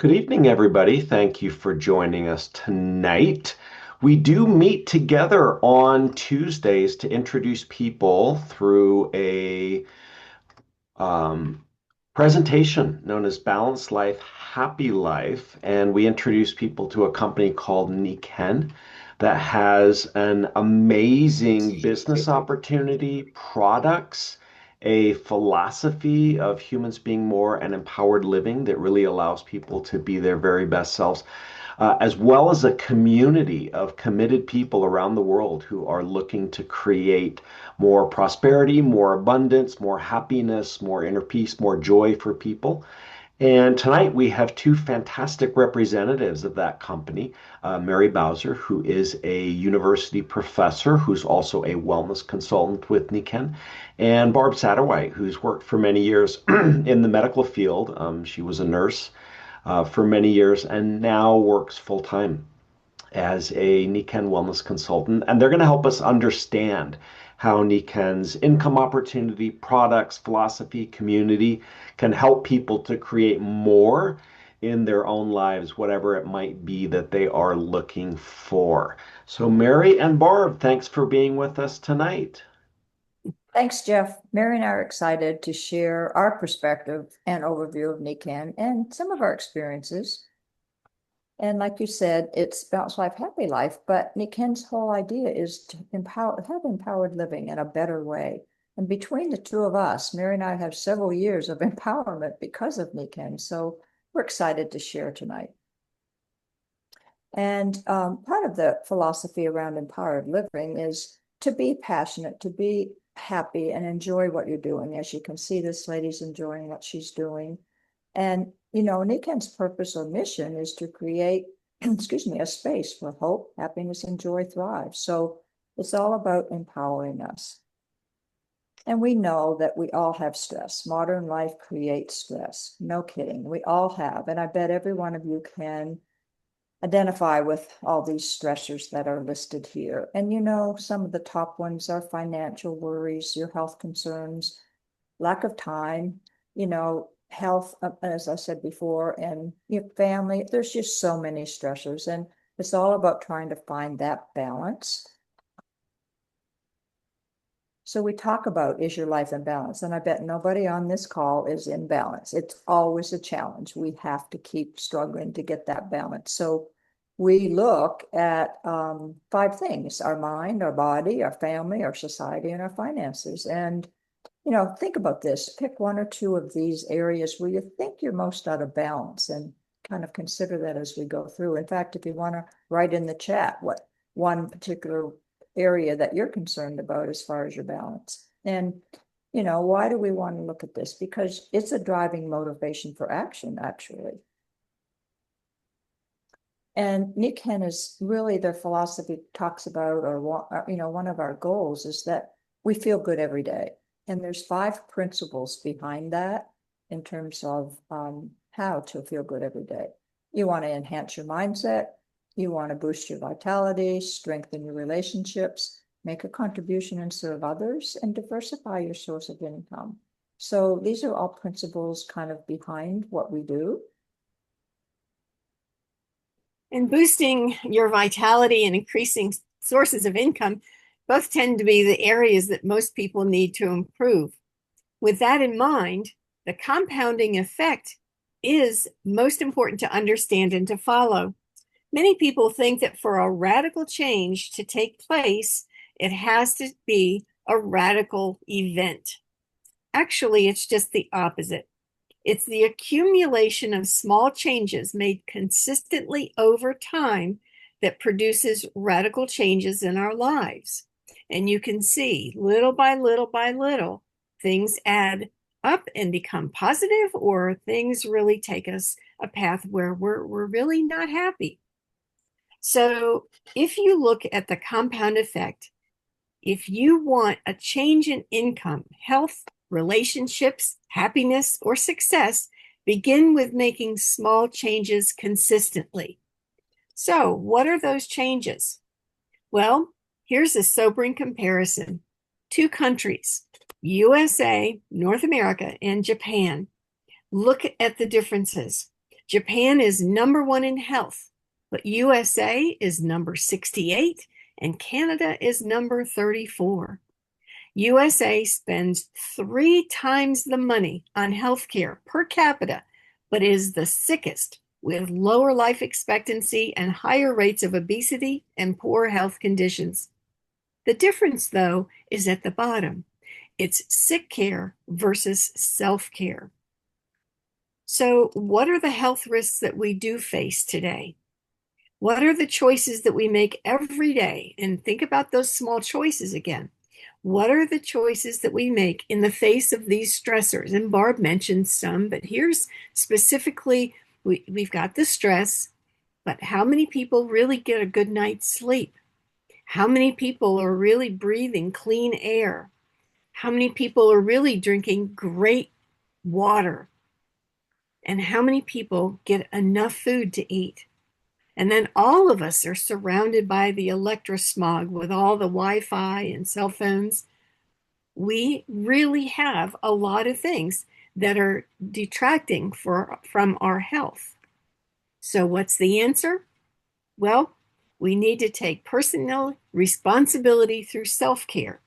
Good evening, everybody. Thank you for joining us tonight. We do meet together on Tuesdays to introduce people through a um, presentation known as Balanced Life, Happy Life. And we introduce people to a company called Nikken that has an amazing business opportunity, products, a philosophy of humans being more and empowered living that really allows people to be their very best selves, as well as a community of committed people around the world who are looking to create more prosperity, more abundance, more happiness, more inner peace, more joy for people. And tonight we have two fantastic representatives of that company. Mary Bowser, who is a university professor who's also a wellness consultant with Nikken, and Barb Satterwhite, who's worked for many years in the medical field. She was a nurse for many years and now works full time as a Nikken wellness consultant. And they're going to help us understand how Nikken's income opportunity, products, philosophy, community can help people to create more in their own lives, whatever it might be that they are looking for. So, Mary and Barb, thanks for being with us tonight. Thanks, Jeff. Mary and I are excited to share our perspective and overview of Nikken and some of our experiences. And like you said, it's Bounce Life, Happy Life, but Nikken's whole idea is to have empowered living in a better way. And between the two of us, Mary and I have several years of empowerment because of Nikken. So we're excited to share tonight. And part of the philosophy around empowered living is to be passionate, to be happy and enjoy what you're doing. As you can see, this lady's enjoying what she's doing. And, Nikken's purpose or mission is to create, excuse me, a space where hope, happiness, and joy thrive. So it's all about empowering us. And we know that we all have stress. Modern life creates stress. No kidding. We all have. And I bet every one of you can identify with all these stressors that are listed here. And some of the top ones are financial worries, your health concerns, lack of time, health, as I said before, and your family. There's just so many stressors, and it's all about trying to find that balance. So we talk about, is your life in balance? And I bet nobody on this call is in balance. It's always a challenge. We have to keep struggling to get that balance. So we look at 5 things: our mind, our body, our family, our society, and our finances. And, think about this. Pick one or two of these areas where you think you're most out of balance and kind of consider that as we go through. In fact, if you want to write in the chat what one particular area that you're concerned about as far as your balance. And, why do we want to look at this? Because it's a driving motivation for action, actually. And Nikken is really, their philosophy talks about, or, one of our goals is that we feel good every day. And there's 5 principles behind that in terms of how to feel good every day. You want to enhance your mindset. You want to boost your vitality, strengthen your relationships, make a contribution and serve others, and diversify your source of income. So these are all principles kind of behind what we do. And boosting your vitality and increasing sources of income both tend to be the areas that most people need to improve. With that in mind, the compounding effect is most important to understand and to follow. Many people think that for a radical change to take place, it has to be a radical event. Actually, it's just the opposite. It's the accumulation of small changes made consistently over time that produces radical changes in our lives. And you can see little by little by little, things add up and become positive, or things really take us a path where we're really not happy. So if you look at the compound effect, if you want a change in income, health, relationships, happiness, or success, begin with making small changes consistently. So what are those changes? Well, here's a sobering comparison. 2 countries, USA, North America, and Japan. Look at the differences. Japan is #1 in health, but USA is number 68 and Canada is number 34. USA spends 3 times the money on healthcare per capita, but is the sickest, with lower life expectancy and higher rates of obesity and poor health conditions. The difference, though, is at the bottom. It's sick care versus self-care. So, what are the health risks that we do face today? What are the choices that we make every day? And think about those small choices again. What are the choices that we make in the face of these stressors? And Barb mentioned some, but here's specifically, we've got the stress, but how many people really get a good night's sleep? How many people are really breathing clean air? How many people are really drinking great water? And how many people get enough food to eat? And then all of us are surrounded by the electrosmog with all the Wi-Fi and cell phones. We really have a lot of things that are detracting from our health. So what's the answer? Well, we need to take personal responsibility through self-care.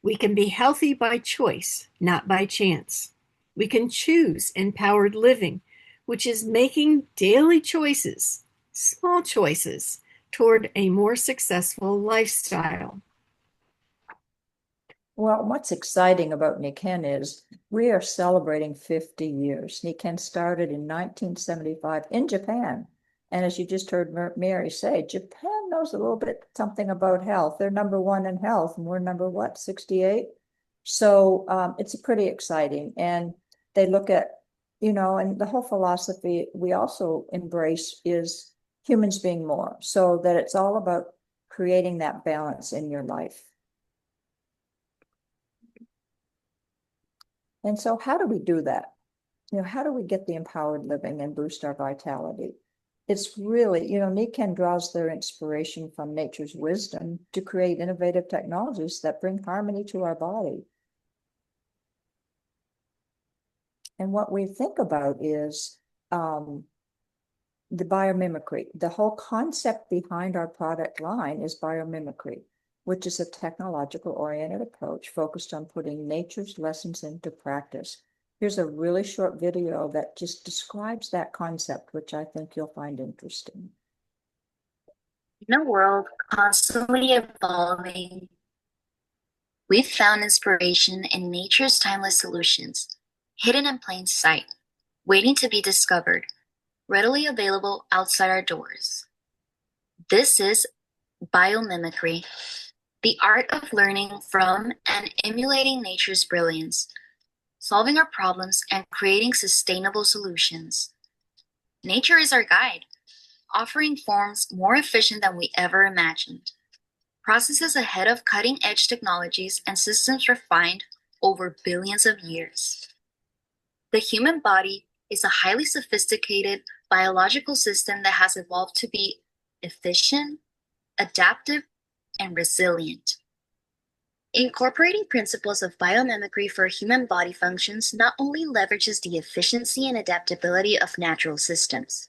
We can be healthy by choice, not by chance. We can choose empowered living, which is making daily choices, small choices, toward a more successful lifestyle. Well, what's exciting about Nikken is we are celebrating 50 years. Nikken started in 1975 in Japan. And as you just heard Mary say, Japan knows a little bit something about health. They're #1 in health, and we're number what, 68? So it's pretty exciting. And they look at, and the whole philosophy we also embrace is humans being more, so that it's all about creating that balance in your life. And so how do we do that? How do we get the empowered living and boost our vitality? It's really, Nikken draws their inspiration from nature's wisdom to create innovative technologies that bring harmony to our body. And what we think about is the biomimicry. The whole concept behind our product line is biomimicry, which is a technological-oriented approach focused on putting nature's lessons into practice. Here's a really short video that just describes that concept, which I think you'll find interesting. In a world constantly evolving, we've found inspiration in nature's timeless solutions, hidden in plain sight, waiting to be discovered, readily available outside our doors. This is biomimicry, the art of learning from and emulating nature's brilliance, solving our problems and creating sustainable solutions. Nature is our guide, offering forms more efficient than we ever imagined, processes ahead of cutting-edge technologies and systems refined over billions of years. The human body is a highly sophisticated biological system that has evolved to be efficient, adaptive, and resilient. Incorporating principles of biomimicry for human body functions not only leverages the efficiency and adaptability of natural systems,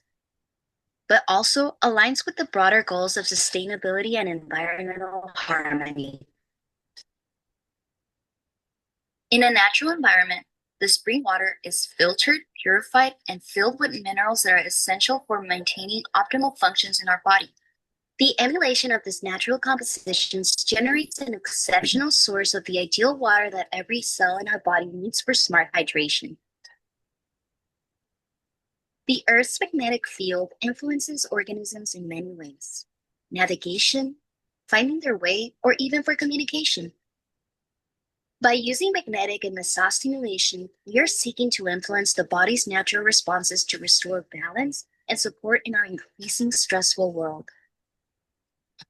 but also aligns with the broader goals of sustainability and environmental harmony. In a natural environment, the spring water is filtered, purified, and filled with minerals that are essential for maintaining optimal functions in our body. The emulation of these natural compositions generates an exceptional source of the ideal water that every cell in our body needs for smart hydration. The Earth's magnetic field influences organisms in many ways: navigation, finding their way, or even for communication. By using magnetic and massage stimulation, we are seeking to influence the body's natural responses to restore balance and support in our increasing stressful world.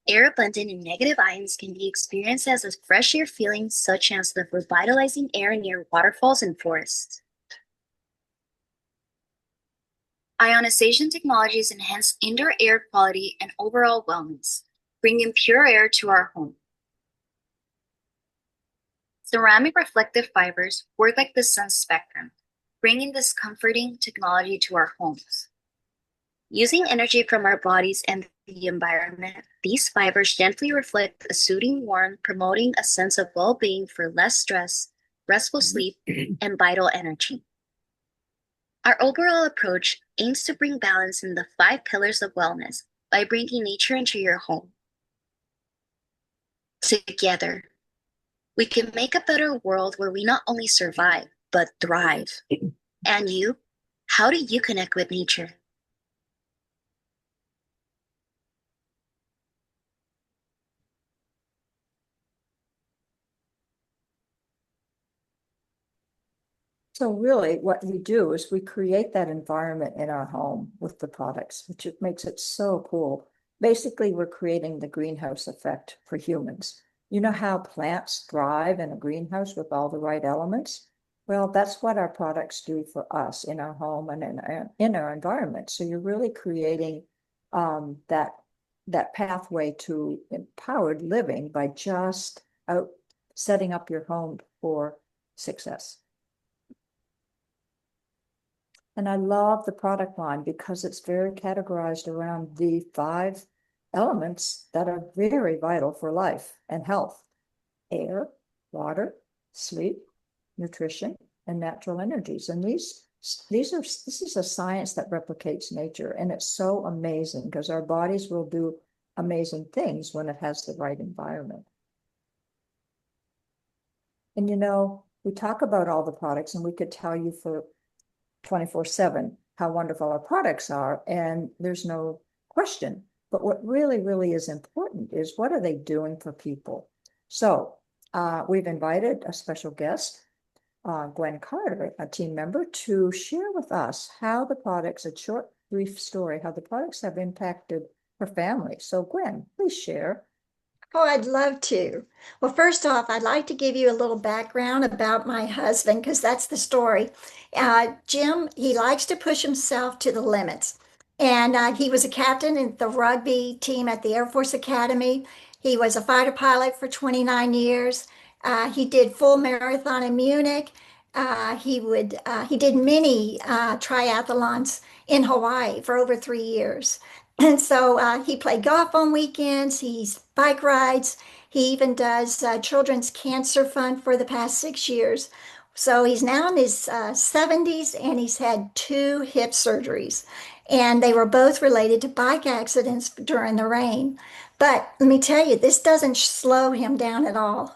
Air abundant in negative ions can be experienced as a fresh air feeling, such as the revitalizing air near waterfalls and forests. Ionization technologies enhance indoor air quality and overall wellness, bringing pure air to our home. Ceramic reflective fibers work like the sun's spectrum, bringing this comforting technology to our homes. Using energy from our bodies and the environment, these fibers gently reflect a soothing warmth, promoting a sense of well-being for less stress, restful sleep, and vital energy. Our overall approach aims to bring balance in the 5 pillars of wellness by bringing nature into your home. Together, we can make a better world where we not only survive, but thrive. And you? How do you connect with nature? So really what we do is we create that environment in our home with the products, which it makes it so cool. Basically, we're creating the greenhouse effect for humans. You know how plants thrive in a greenhouse with all the right elements? Well, that's what our products do for us in our home and in our environment. So you're really creating that pathway to empowered living by just setting up your home for success. And I love the product line because it's very categorized around the 5 elements that are very vital for life and health: air, water, sleep, nutrition, and natural energies. And this is a science that replicates nature. And it's so amazing because our bodies will do amazing things when it has the right environment. And we talk about all the products, and we could tell you for 24/7 how wonderful our products are, and there's no question. But what really, really is important is what are they doing for people? So we've invited a special guest, Gwen Carter, a team member, to share with us how the products, a short, brief story, how the products have impacted her family. So Gwen, please share. Oh, I'd love to. Well, first off, I'd like to give you a little background about my husband because that's the story. Jim, he likes to push himself to the limits. And he was a captain in the rugby team at the Air Force Academy. He was a fighter pilot for 29 years. He did full marathon in Munich. He did many triathlons in Hawaii for over 3 years. And so he played golf on weekends, he's bike rides, he even does Children's Cancer Fund for the past 6 years. So he's now in his 70s and he's had 2 hip surgeries. And they were both related to bike accidents during the rain. But let me tell you, this doesn't slow him down at all.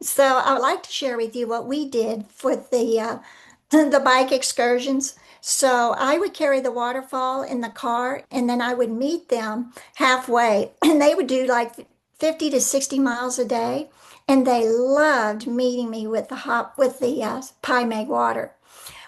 So I would like to share with you what we did with the bike excursions. So I would carry the waterfall in the car and then I would meet them halfway and they would do like 50 to 60 miles a day. And they loved meeting me with the Pie Mag water.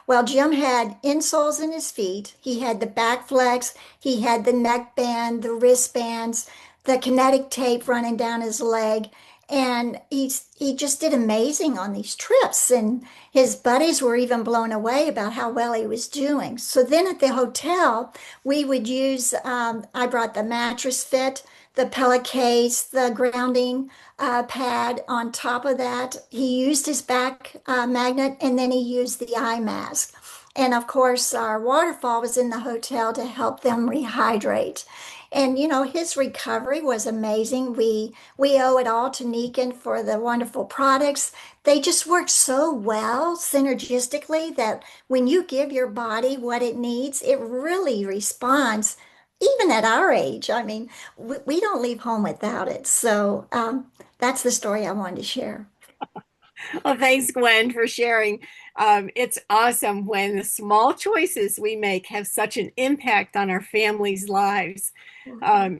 Well, Jim had insoles in his feet. He had the back flex. He had the neck band, the wristbands, the kinetic tape running down his leg. And he just did amazing on these trips. And his buddies were even blown away about how well he was doing. So then at the hotel, we would use, I brought the mattress fit, the pillowcase, the grounding pad on top of that. He used his back magnet and then he used the eye mask. And of course, our waterfall was in the hotel to help them rehydrate. And his recovery was amazing. We owe it all to Nikken for the wonderful products. They just work so well synergistically that when you give your body what it needs, it really responds. Even at our age, I mean, we don't leave home without it. So that's the story I wanted to share. Well, thanks, Gwen, for sharing. It's awesome when the small choices we make have such an impact on our families' lives.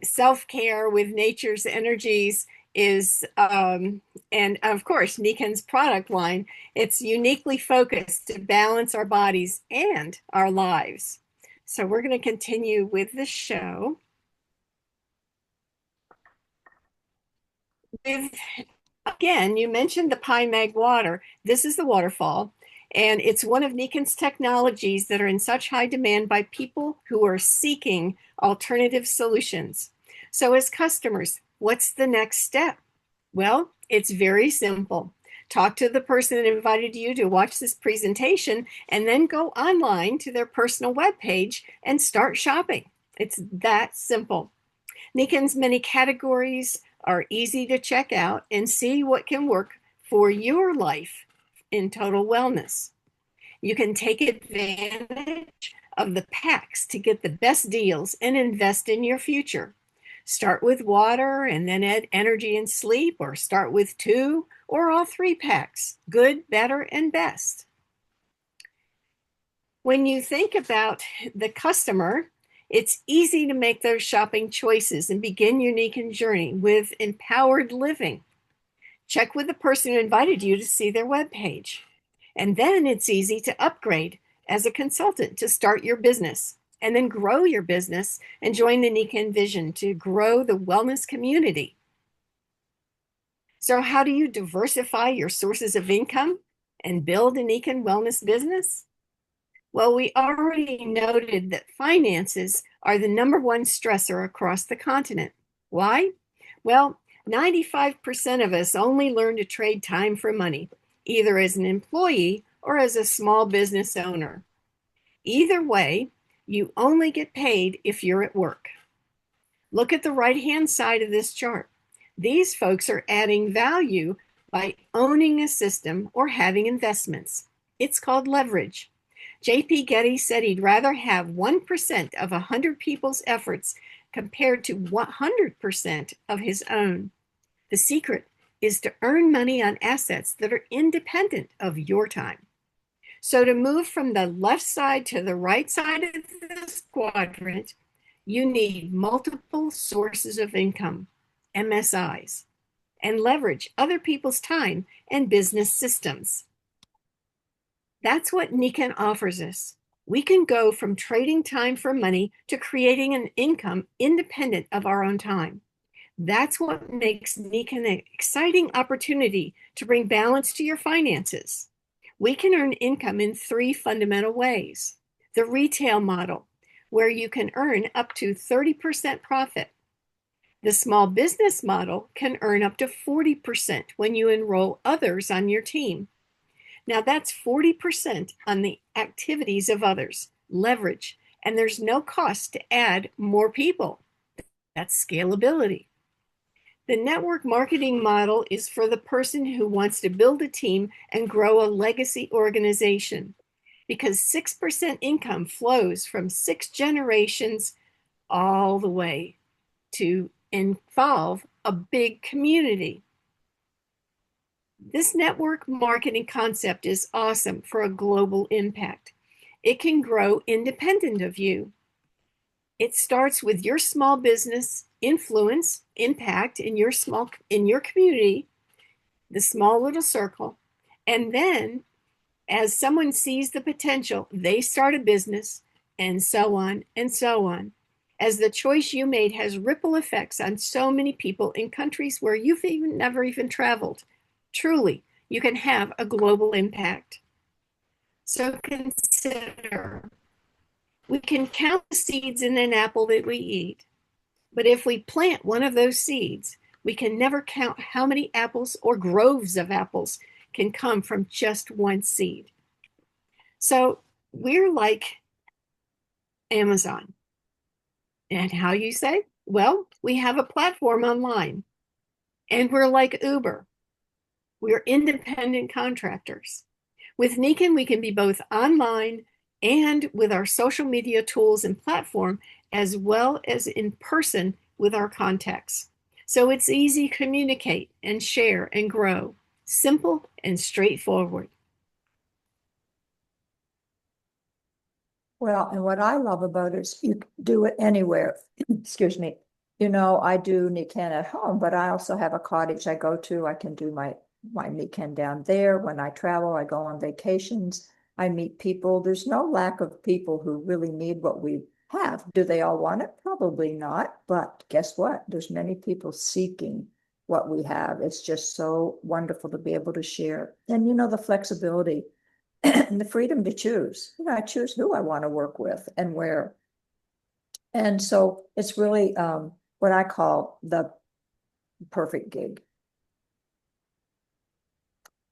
Self-care with nature's energies is, and of course, Nikken's product line, it's uniquely focused to balance our bodies and our lives. So we're going to continue with the show. Again, you mentioned the Pie Mag water. This is the waterfall, and it's one of Nikken's technologies that are in such high demand by people who are seeking alternative solutions. So as customers, what's the next step? Well, it's very simple. talk to the person that invited you to watch this presentation, and then go online to their personal webpage and start shopping. It's that simple. Nikken's many categories are easy to check out and see what can work for your life in total wellness. You can take advantage of the packs to get the best deals and invest in your future. Start with water and then add energy and sleep, or start with 2 or all 3 packs, good, better, and best. When you think about the customer, it's easy to make those shopping choices and begin your Nikken journey with empowered living. Check with the person who invited you to see their webpage. And then it's easy to upgrade as a consultant to start your business, and then grow your business and join the Nikken vision to grow the wellness community. So how do you diversify your sources of income and build a Nikken wellness business? Well, we already noted that finances are the #1 stressor across the continent. Why? Well, 95% of us only learn to trade time for money, either as an employee or as a small business owner. Either way, you only get paid if you're at work. Look at the right-hand side of this chart. These folks are adding value by owning a system or having investments. It's called leverage. J.P. Getty said he'd rather have 1% of 100 people's efforts compared to 100% of his own. The secret is to earn money on assets that are independent of your time. So to move from the left side to the right side of this quadrant, you need multiple sources of income, MSIs, and leverage other people's time and business systems. That's what Nikken offers us. We can go from trading time for money to creating an income independent of our own time. That's what makes Nikken an exciting opportunity to bring balance to your finances. We can earn income in 3 fundamental ways. The retail model, where you can earn up to 30% profit. The small business model can earn up to 40% when you enroll others on your team. Now that's 40% on the activities of others, leverage, and there's no cost to add more people. That's scalability. The network marketing model is for the person who wants to build a team and grow a legacy organization, because 6% income flows from 6 generations all the way to involve a big community. This network marketing concept is awesome for a global impact. It can grow independent of you. It starts with your small business influence, impact in your community, the small little circle, and then as someone sees the potential, they start a business, and so on and so on. As the choice you made has ripple effects on so many people in countries where you've never even traveled. Truly, you can have a global impact. So consider, we can count the seeds in an apple that we eat, but if we plant one of those seeds, we can never count how many apples or groves of apples can come from just one seed. So we're like Amazon. And how you say? Well, we have a platform online, and we're like Uber. We're independent contractors. With Nikken, we can be both online and with our social media tools and platform, as well as in person with our contacts. So it's easy to communicate and share and grow. Simple and straightforward. Well, and what I love about it is you can do it anywhere. Excuse me. You know, I do Nikken at home, but I also have a cottage I go to. I can do my Nikken down there. When I travel, I go on vacations. I meet people. There's no lack of people who really need what we have. Do they all want it? Probably not. But guess what? There's many people seeking what we have. It's just so wonderful to be able to share. And you know, the flexibility and the freedom to choose. You know, I choose who I want to work with and where. And so it's really what I call the perfect gig.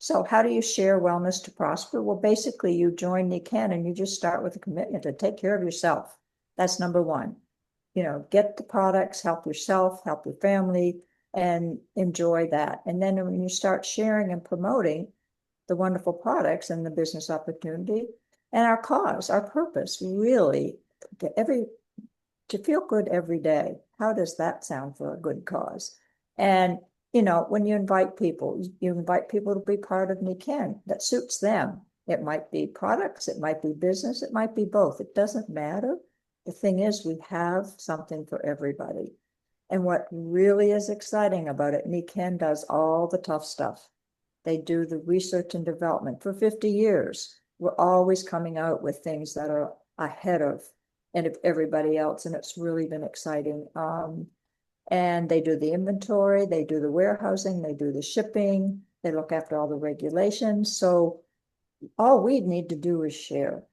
So how do you share wellness to prosper? Well, basically you join Nikken and you just start with a commitment to take care of yourself. That's number one. Get the products, help yourself, help your family, and enjoy that. And then when you start sharing and promoting the wonderful products and the business opportunity and our cause, our purpose, really, to feel good every day. How does that sound for a good cause? And when you invite people to be part of Nikken that suits them. It might be products, it might be business, it might be both. It doesn't matter. The thing is, we have something for everybody. And what really is exciting about it, Nikken does all the tough stuff. They do the research and development for 50 years. We're always coming out with things that are ahead of everybody else, and it's really been exciting. And they do the inventory, they do the warehousing, they do the shipping, they look after all the regulations. So all we need to do is share.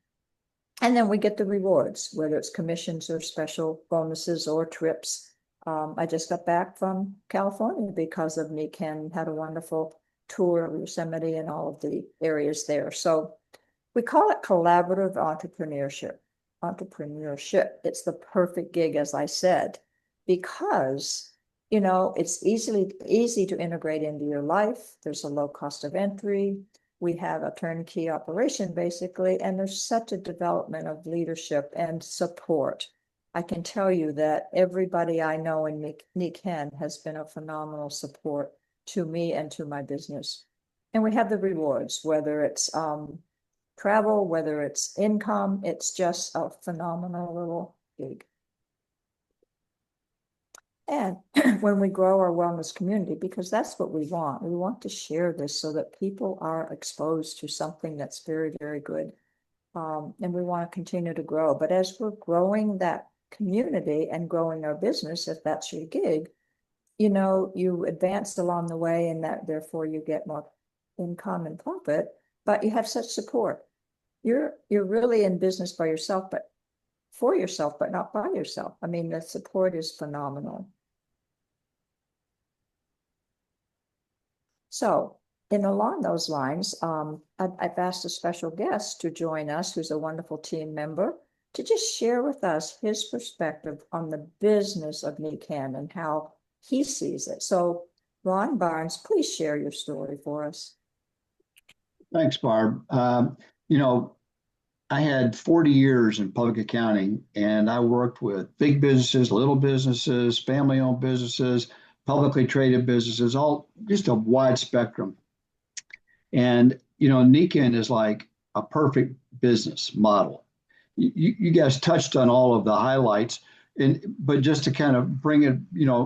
And then we get the rewards, whether it's commissions or special bonuses or trips. I just got back from California because of Nikken, had a wonderful tour of Yosemite and all of the areas there. So we call it collaborative entrepreneurship. It's the perfect gig, as I said, because it's easy to integrate into your life. There's a low cost of entry. We have a turnkey operation basically, and there's such a development of leadership and support. I can tell you that everybody I know in Nikken has been a phenomenal support to me and to my business. And we have the rewards, whether it's travel, whether it's income, it's just a phenomenal little gig. And when we grow our wellness community, because that's what we want to share this so that people are exposed to something that's very, very good. And we want to continue to grow. But as we're growing that community and growing our business, if that's your gig, you advance along the way, and that therefore you get more income and profit, but you have such support. You're really in business by yourself, but for yourself, but not by yourself. I mean, the support is phenomenal. So, along those lines, I've asked a special guest to join us, who's a wonderful team member, to just share with us his perspective on the business of Nikken and how he sees it. So, Ron Barnes, please share your story for us. Thanks, Barb. I had 40 years in public accounting, and I worked with big businesses, little businesses, family-owned businesses, publicly traded businesses, all just a wide spectrum. And, Nikken is like a perfect business model. You guys touched on all of the highlights, but just to kind of bring it,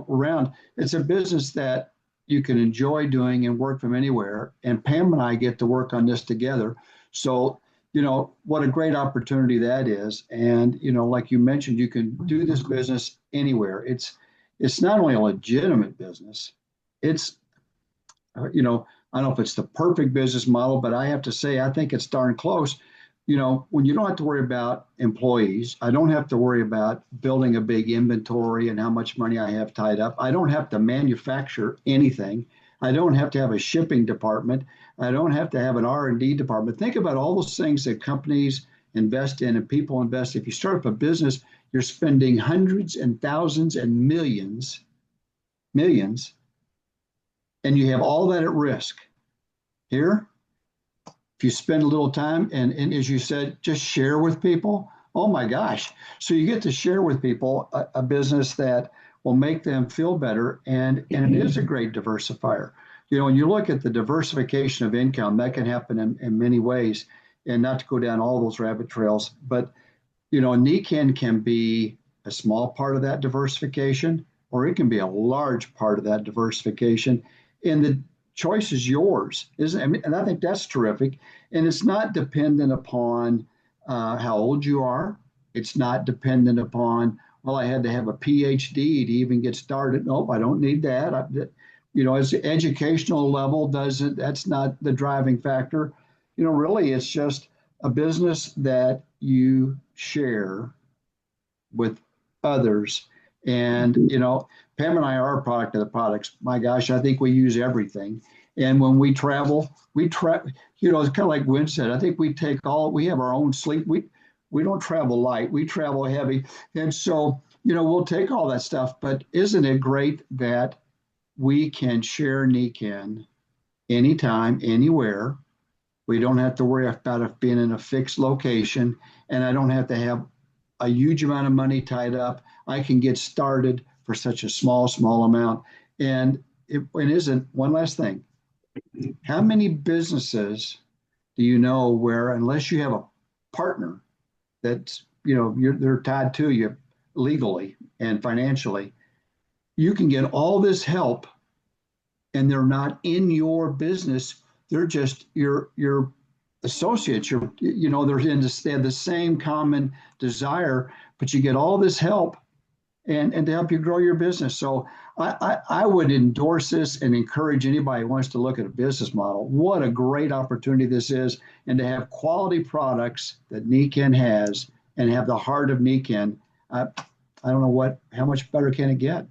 around, it's a business that you can enjoy doing and work from anywhere. And Pam and I get to work on this together. So, what a great opportunity that is. And, like you mentioned, you can do this business anywhere. It's not only a legitimate business, it's, I don't know if it's the perfect business model, but I have to say, I think it's darn close. When you don't have to worry about employees, I don't have to worry about building a big inventory and how much money I have tied up. I don't have to manufacture anything. I don't have to have a shipping department. I don't have to have an R&D department. Think about all those things that companies invest in and people invest. If you start up a business, you're spending hundreds and thousands and millions, and you have all that at risk. Here, if you spend a little time and as you said, just share with people, oh my gosh. So you get to share with people a business that will make them feel better. And it is a great diversifier. When you look at the diversification of income, that can happen in many ways, and not to go down all those rabbit trails. But, Nikken can be a small part of that diversification, or it can be a large part of that diversification. And the choice is yours, isn't it? And I think that's terrific. And it's not dependent upon how old you are. It's not dependent upon, well, I had to have a PhD to even get started. Nope, I don't need that. As the educational level doesn't, that's not the driving factor. Really, it's just a business that you share with others. And, Pam and I are a product of the products. My gosh, I think we use everything. And when we travel, it's kind of like Gwen said, I think we have our own sleep. We don't travel light, we travel heavy. And so, we'll take all that stuff, but isn't it great that we can share Nikken anytime, anywhere? We don't have to worry about it being in a fixed location, and I don't have to have a huge amount of money tied up. I can get started for such a small amount. And it isn't one last thing. How many businesses do you know where, unless you have a partner that's, they're tied to you legally and financially, you can get all this help and they're not in your business. They're just your associates. They're they have the same common desire, but you get all this help and to help you grow your business. So I would endorse this and encourage anybody who wants to look at a business model. What a great opportunity this is, and to have quality products that Nikken has and have the heart of Nikken. I don't know how much better can it get?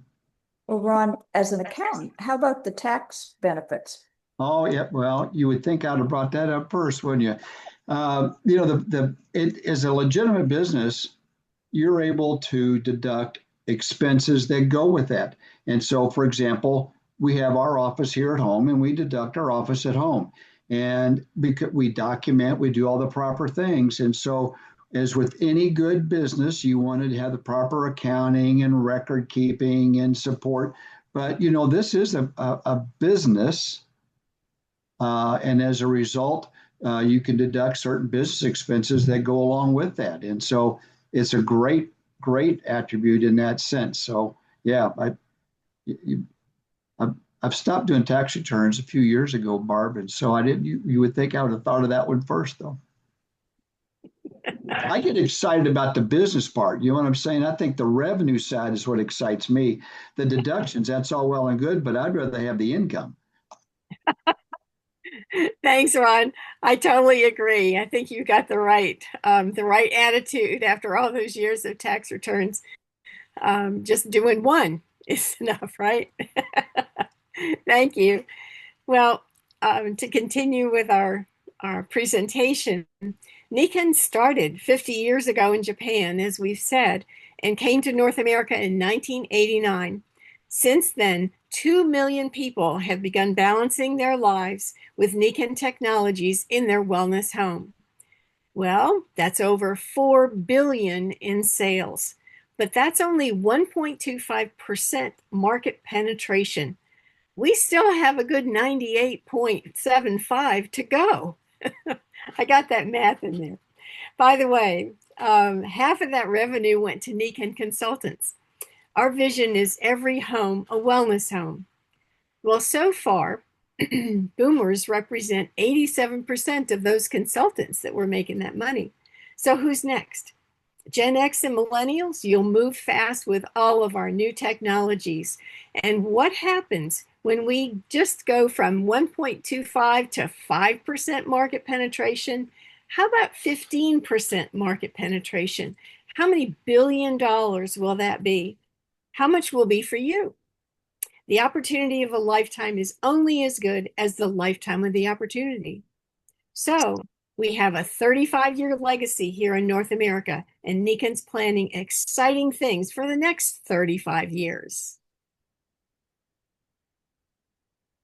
Well, Ron, as an accountant, how about the tax benefits? Oh, yeah. Well, you would think I'd have brought that up first, wouldn't you? It is a legitimate business. You're able to deduct expenses that go with that. And so, for example, we have our office here at home and we deduct our office at home. And because we document, we do all the proper things. And so, as with any good business, you wanted to have the proper accounting and record keeping and support. But, this is a business. And as a result, you can deduct certain business expenses that go along with that. And so it's a great attribute in that sense. So yeah, I've stopped doing tax returns a few years ago, Barb, and so I didn't. You would think I would have thought of that one first, though. I get excited about the business part. You know what I'm saying? I think the revenue side is what excites me. The deductions, that's all well and good, but I'd rather have the income. Thanks, Ron. I totally agree. I think you got the right attitude after all those years of tax returns. Just doing one is enough, right? Thank you. Well, to continue with our presentation, Nikken started 50 years ago in Japan, as we've said, and came to North America in 1989. Since then, 2 million people have begun balancing their lives with Nikken technologies in their wellness home. Well, that's over 4 billion in sales, but that's only 1.25% market penetration. We still have a good 98.75 to go. I got that math in there. By the way, half of that revenue went to Nikken consultants. Our vision is every home a wellness home. Well, so far, boomers represent 87% of those consultants that were making that money. So who's next? Gen X and millennials, you'll move fast with all of our new technologies. And what happens when we just go from 1.25 to 5% market penetration? How about 15% market penetration? How many billion dollars will that be? How much will be for you? The opportunity of a lifetime is only as good as the lifetime of the opportunity. So we have a 35-year legacy here in North America, and Nikken's planning exciting things for the next 35 years.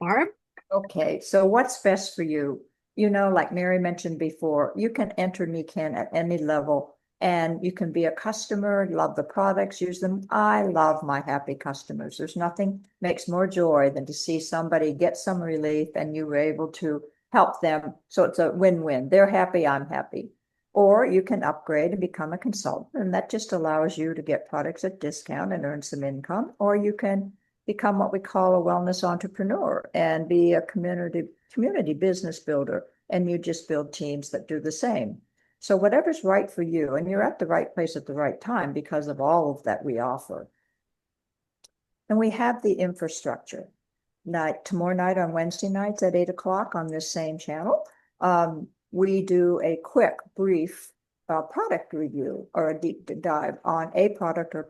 Barb? Okay, so what's best for you? Like Mary mentioned before, you can enter Nikken at any level, and you can be a customer, love the products, use them. I love my happy customers. There's nothing makes more joy than to see somebody get some relief and you were able to help them. So it's a win-win. They're happy, I'm happy. Or you can upgrade and become a consultant, and that just allows you to get products at discount and earn some income. Or you can become what we call a wellness entrepreneur and be a community business builder, and you just build teams that do the same. So whatever's right for you, and you're at the right place at the right time because of all of that we offer. And we have the infrastructure. Tomorrow night on Wednesday nights at 8 o'clock on this same channel, we do a quick, brief product review or a deep dive on a product or a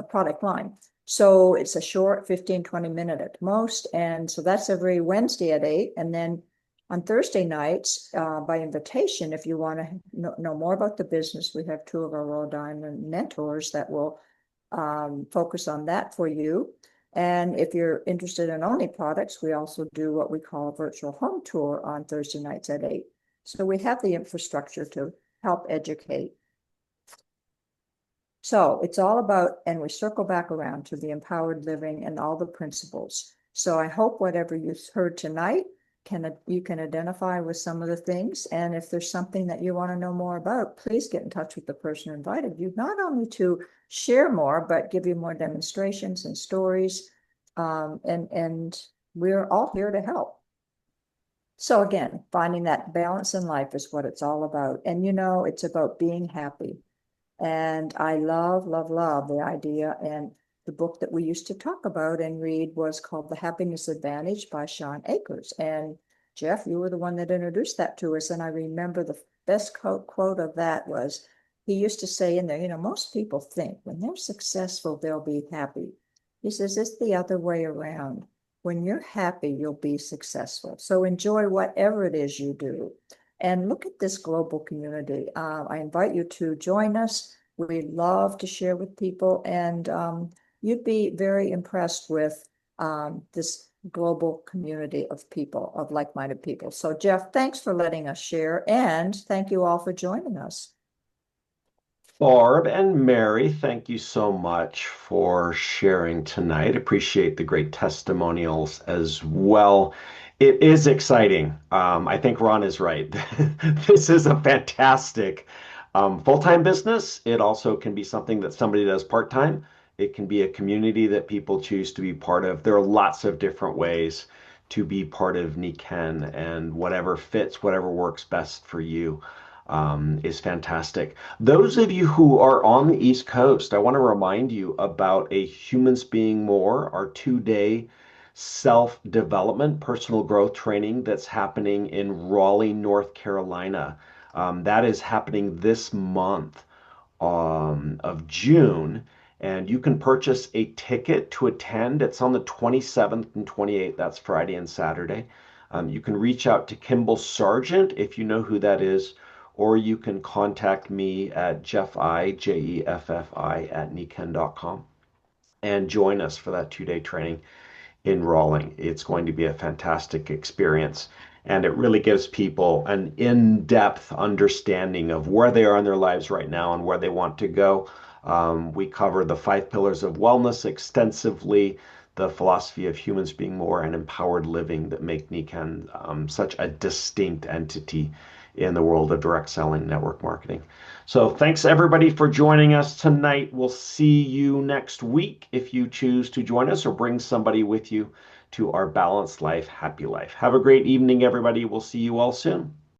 product line. So it's a short 15, 20 minute at most. And so that's every Wednesday at 8. And then on Thursday nights, by invitation, if you want to know more about the business, we have two of our Royal Diamond mentors that will focus on that for you. And if you're interested in only products, we also do what we call a virtual home tour on Thursday nights at 8. So we have the infrastructure to help educate. So it's all about, and we circle back around to the empowered living and all the principles. So I hope whatever you heard tonight, you can identify with some of the things. And if there's something that you want to know more about, please get in touch with the person who invited you, not only to share more, but give you more demonstrations and stories. And we're all here to help. So again, finding that balance in life is what it's all about. And it's about being happy. And I love, love, love the idea. And the book that we used to talk about and read was called The Happiness Advantage by Sean Akers. And Jeff, you were the one that introduced that to us. And I remember the best quote of that was, he used to say in there, most people think when they're successful, they'll be happy. He says, it's the other way around. When you're happy, you'll be successful. So enjoy whatever it is you do. And look at this global community. I invite you to join us. We love to share with people, and you'd be very impressed with this global community of people, of like-minded people. So Jeff, thanks for letting us share, and thank you all for joining us. Barb and Mary, thank you so much for sharing tonight. Appreciate the great testimonials as well. It is exciting. I think Ron is right. This is a fantastic full-time business. It also can be something that somebody does part-time. It can be a community that people choose to be part of. There are lots of different ways to be part of Nikken, and whatever fits, whatever works best for you is fantastic. Those of you who are on the East Coast, I want to remind you about a Humans Being More, our 2-day self-development, personal growth training that's happening in Raleigh, North Carolina. That is happening this month of June, and you can purchase a ticket to attend. It's on the 27th and 28th. That's Friday and Saturday. You can reach out to Kimball Sargent if you know who that is, or you can contact me at Jeffi, Jeffi, at nikken.com and join us for that 2-day training in Raleigh. It's going to be a fantastic experience, and it really gives people an in-depth understanding of where they are in their lives right now and where they want to go. We cover the 5 pillars of wellness extensively, the philosophy of humans being more, and empowered living that make Nikken such a distinct entity in the world of direct selling network marketing. So thanks everybody for joining us tonight. We'll see you next week if you choose to join us or bring somebody with you to our Balanced Life, Happy Life. Have a great evening, everybody. We'll see you all soon.